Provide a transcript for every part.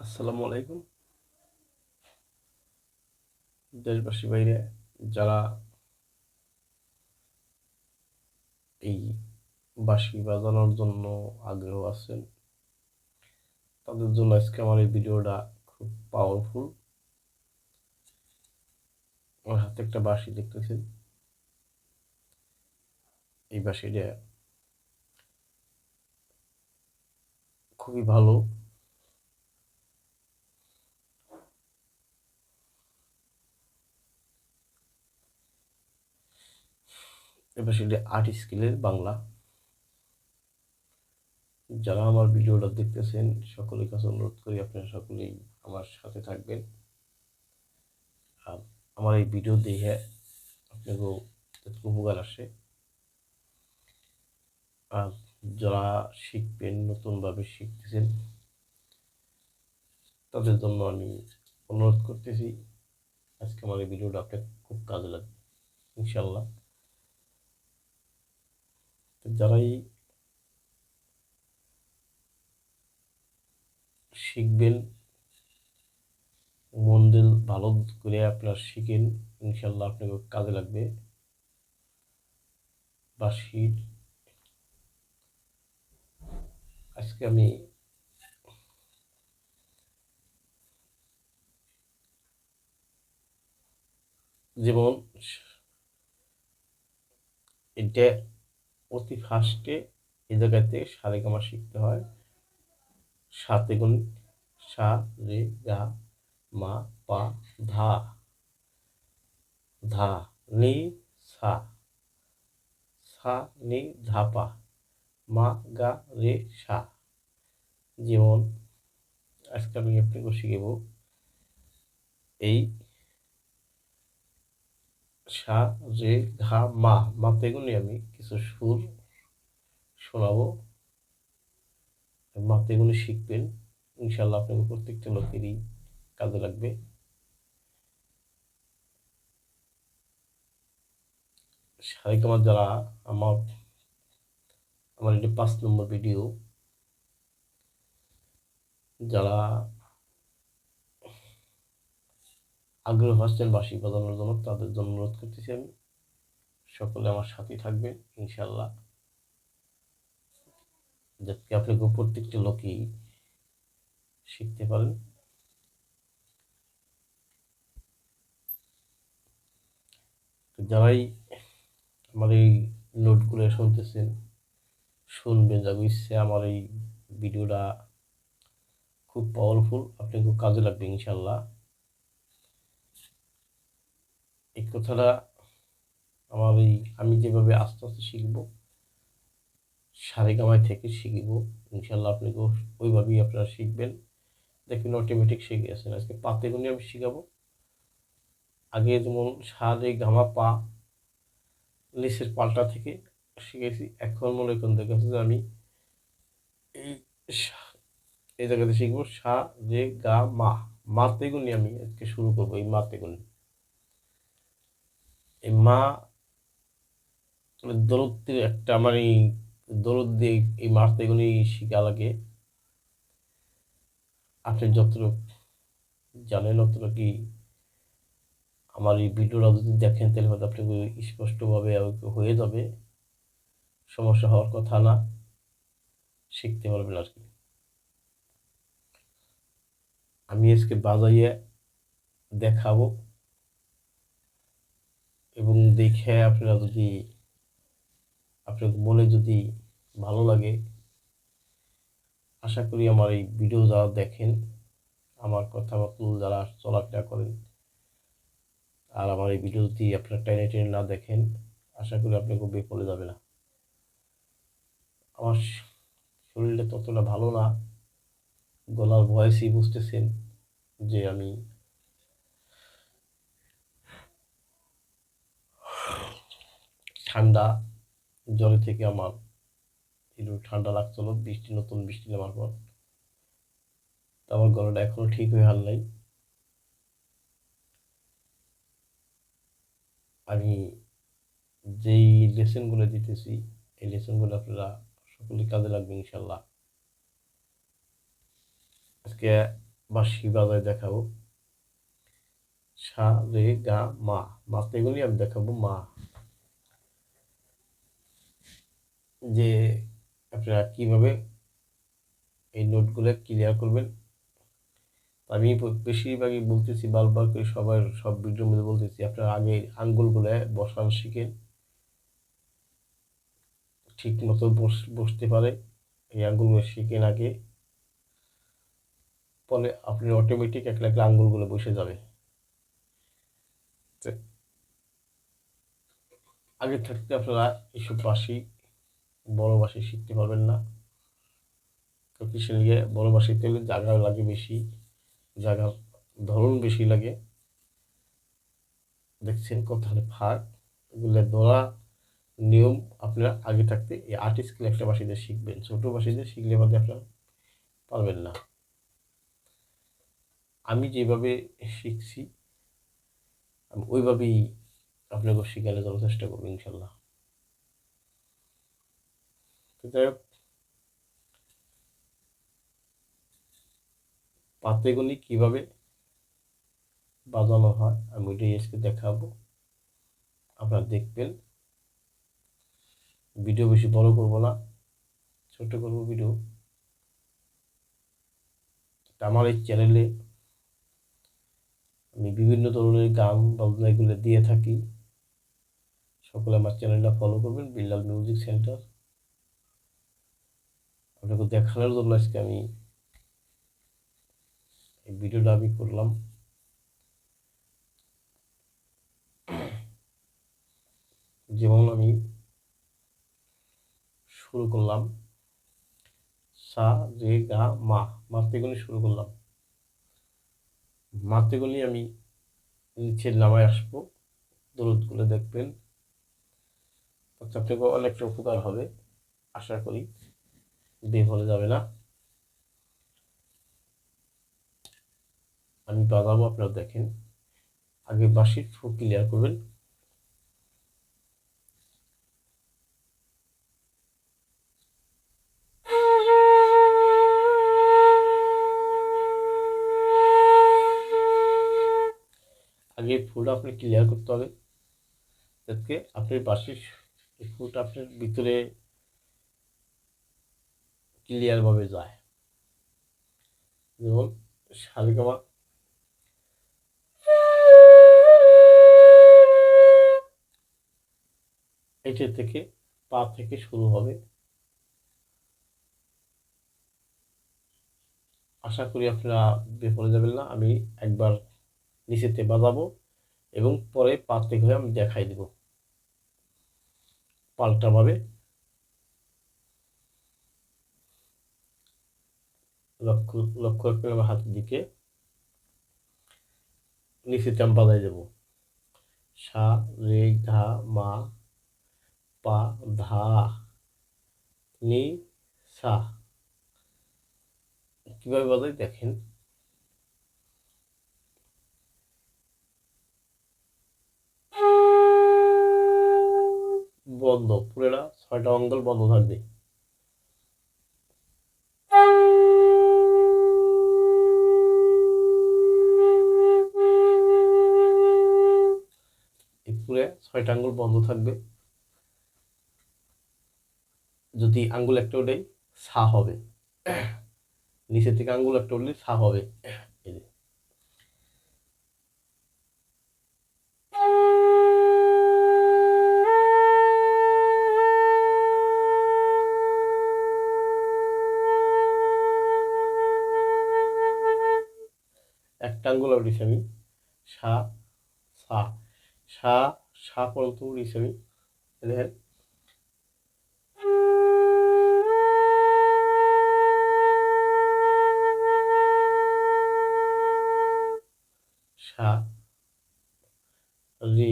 আসসালামু আলাইকুম। দেশবাসী বাইরে যারা এই বাঁশি বাজানোর জন্য আগ্রহ আছেন, তাদের জন্য আজকে আমার এই ভিডিওটা খুব পাওয়ারফুল। আমার হাতে একটা বাঁশি দেখতেছেন। এই বাঁশিটা খুবই ভালো। এই বাঁশিটা আর্ট স্কেলের বাংলা। যারা আমার ভিডিওটা দেখতেছেন সকলের কাছে অনুরোধ করি আপনারা সকলেই আমার সাথে থাকবেন। আর আমার এই ভিডিও দেখে আপনাকেও উপকার আসে। আর যারা শিখবেন, নতুনভাবে শিখতেছেন, তাদের জন্য আমি অনুরোধ করতেছি আজকে আমার এই ভিডিওটা আপনার খুব কাজে লাগবে ইনশাল্লাহ। যারাই শিখবেন, মন দিল ভালো করে আপনার শিখেন, ইনশাল্লাহ আপনাকে কাজে লাগবে। বাঁশির আজকে আমি যেমন এটা অতি ফার্স্টে এই জায়গাতে সারেগামা শিখতে হয়। সাতে গুণ সা রে গা মা পা ধা, ধা নি সা, সা নি ধা পা, মা গা রে সা। যেমন আজকে আমি আপনাকে শিখব এই সা রে ঘা মা, মাতে গুনে আমি কিছু সুর শোনাবো। মাতে গুনে শিখবেন, ইনশাল্লাহ আপনাকে প্রত্যেকটা লোকেরই কাজে লাগবে। সারেগামা যারা আমার আমার এটি 5 নম্বর ভিডিও, যারা আগ্রহ আসছেন বাঁশি বাজানোর জন্য, তাদের জন্য অনুরোধ করতেছি আমি সকলে আমার সাথেই থাকবেন ইনশাল্লাহ, যাতে আপনাকে প্রত্যেকটা লোকই শিখতে পারেন। যারাই আমার এই নোটগুলো শুনতেছেন, শুনবেন, যাবে ইচ্ছে আমার এই ভিডিওটা খুব পাওয়ারফুল, আপনাকে কাজে লাগবে ইনশাল্লাহ। এই কথাটা আমার এই আমি যেভাবে আস্তে আস্তে শিখবো, সারেগামায় থেকে শিখবো, ইনশাল্লাহ আপনাকেও ওইভাবেই আপনারা শিখবেন, দেখবেন অটোমেটিক শিখে গেছেন। আজকে পাতে গুনে আমি শিখাবো। আগে যেমন সা রে গামা পা নিচের পাল্টা থেকে শিখেছি, এখন মনে করেন দেখেছি যে আমি এই এই জায়গাতে শিখবো সা রে গা মা, মাতে গুনি আমি আজকে শুরু করবো। এই মাতে গুনি, এই মা দরদের একটা আমার এই দরদ দিয়ে এই মাতে গুনি শিখা লাগে। আপনি যতটুকু জানেন অতটুকু আমার এই ভিডিওটা যদি দেখেন তাহলে হয়তো আপনাকে স্পষ্টভাবে হয়ে যাবে, সমস্যা হওয়ার কথা না, শিখতে পারবেন আর কি। আমি আজকে বাজাইয়ে দেখাবো এবং দেখে আপনারা যদি আপনার মনে যদি ভালো লাগে, আশা করি আমার এই ভিডিও যারা দেখেন, আমার কথাবার্তা যারা চলাফেরা করেন, আর আমার এই ভিডিও যদি আপনারা টেনে টেনে না দেখেন, আশা করি আপনাকে বিফলে যাবে না। আমার শরীরটা ততটা ভালো না, গলার ভয়েসই বুঝতেছেন যে আমি ঠান্ডা জ্বরে থেকে আমার একটু ঠান্ডা লাগছিল, নতুন বৃষ্টি নামার পর। আমার গলাটা এখনো ঠিক হয়ে হাল নাই। আমি যেই লেসনগুলো দিতেছি, এই লেসনগুলো আপনারা সকলে কাজে লাগবে ইনশাল্লাহ। আজকে বাঁশি বাজায় দেখাবো। সা রে গা মা, মাত্রাগুলি আমি দেখাবো মা। যে আপনারা কীভাবে এই নোটগুলো ক্লিয়ার করবেন, আমি বেশিরভাগই বলতেছি, বারবার করে সব ভিডিওর মধ্যে বলতেছি, আপনারা আগে আঙ্গুলগুলো বসানো শিখেন, ঠিক মতো বসতে পারে এই আঙ্গুলগুলো শিখেন আগে, ফলে আপনি অটোমেটিক একলা একলা আঙ্গুলগুলো বসে যাবে। আগে থাকতে আপনারা এইসব বাঁশি, বড় বাঁশি শিখতে পারবেন না। তো কিসের লিগে? বড় বাঁশিতে হলে জায়গা লাগে বেশি, জায়গার ধরন বেশি লাগে। দেখছেন কোথায় ফাঁক, এগুলো ধরা নিয়ম আপনারা আগে থাকতে এই 8 স্কেল একটা বাঁশিতে শিখবেন। ছোট বাঁশিতে শিখলে বাদে আপনারা পারবেন না। আমি যেভাবে শিখছি আমি ওইভাবেই আপনাকে শিখালে যাওয়ার চেষ্টা করবো ইনশাল্লাহ। তো যাই হোক, পাতেগুলি কীভাবে বাজানো হয় আমি ওইটাই আজকে দেখাবো, আপনারা দেখবেন। ভিডিও বেশি বড় করব না, ছোট করবো ভিডিও। আমার এই চ্যানেলে আমি বিভিন্ন ধরনের গান বাজনা এগুলো দিয়ে থাকি। সকলে আমার চ্যানেলটা ফলো করবেন, বিল্লাল মিউজিক সেন্টার। আপনাকে দেখানোর জন্য আজকে আমি এই ভিডিওটা আমি করলাম। যেমন আমি শুরু করলাম সা রে গা মা, মাতৃগুলি শুরু করলাম। মাতৃগুলি আমি নিচের নামায় আসবো, দরুদগুলো দেখবেন, আপনাকে অনেকটা উপকার হবে আশা করি, বিফলে যাবে না। আমি বাজাবো, আপনারা দেখেন। আগে বাঁশির সুর ক্লিয়ার করবেন। আগে ফুলটা আপনি ক্লিয়ার করতে হবে, যাতে আপনার বাঁশির ফুলটা আপনার ভিতরে ক্লিয়ারভাবে যায়। যেমন সারেগামা, এটা থেকে পা থেকে শুরু হবে। আশা করি আপনারা বিফলে যাবেন না। আমি একবার নিচেতে বাজাবো এবং পরে পা থেকে হয়ে আমি দেখাই দেব পাল্টাভাবে। লক্ষ্য লক্ষ্য রাখবেন আমার হাতের দিকে। নিচেতে আমি বাজাই দেবো সা রে ঘা মা পা ধা নি সা। কীভাবে বাজাই দেখেন। বন্ধ, পুরোটা 6টা আঙ্গুল বন্ধ থাকবে। পুরে 6টা আঙ্গুল বন্ধ থাকবে। যদি আঙ্গুল একটা ওটাই সা হবে, নিচে থেকে আঙ্গুল একটা উঠলে সা হবে। একটা আঙ্গুল উঠেছি আমি, সা সা সা সা পর্যন্ত উঠেছি আমি। দেখেন সা রে,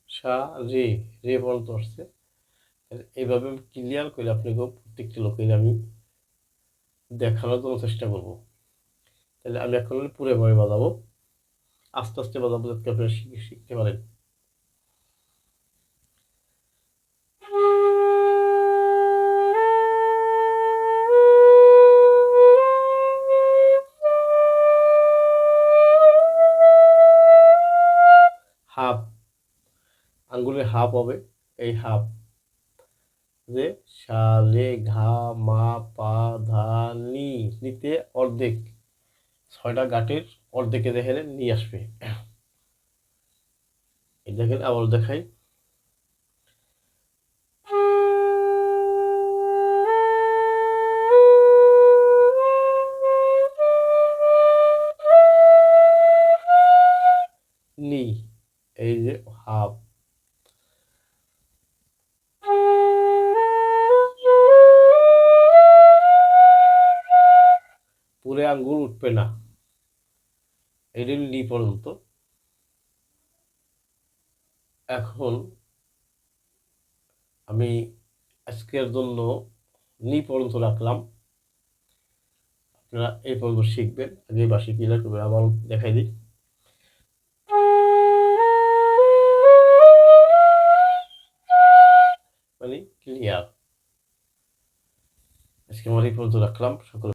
সা রে, রে পর্যন্ত আসছে। এইভাবে আমি ক্লিয়ার করে আপনাকেও প্রত্যেকটি লোকের আমি দেখানোর জন্য চেষ্টা করব। তাহলে আমি এখন পুরোভাবে বাজাবো। আস্তে আস্তে বাজাবো যাতে আপনারা শিখতে পারেন। হাফ, আঙ্গুলের হাফ হবে, এই হাফ যে সা রে ঘা মা পা ধা নি, নিতে অর্ধেক, 6টা গাঁটের অর্ধেকে দেখেন নিয়ে আসবে। এই দেখেন আবার দেখাই, নি, এই যে হাফ, পুরে আঙ্গুল উঠবে না, এটা নি পর্যন্ত। এখন আমি আজকের জন্য নি পর্যন্ত রাখলাম, আপনারা এই পর্যন্ত শিখবেন। আগে বাসি ক্লিয়ার করবেন, আবার দেখাই দিই। মানে ক্লিয়ার। আজকে আমার এই পর্যন্ত রাখলাম। সকল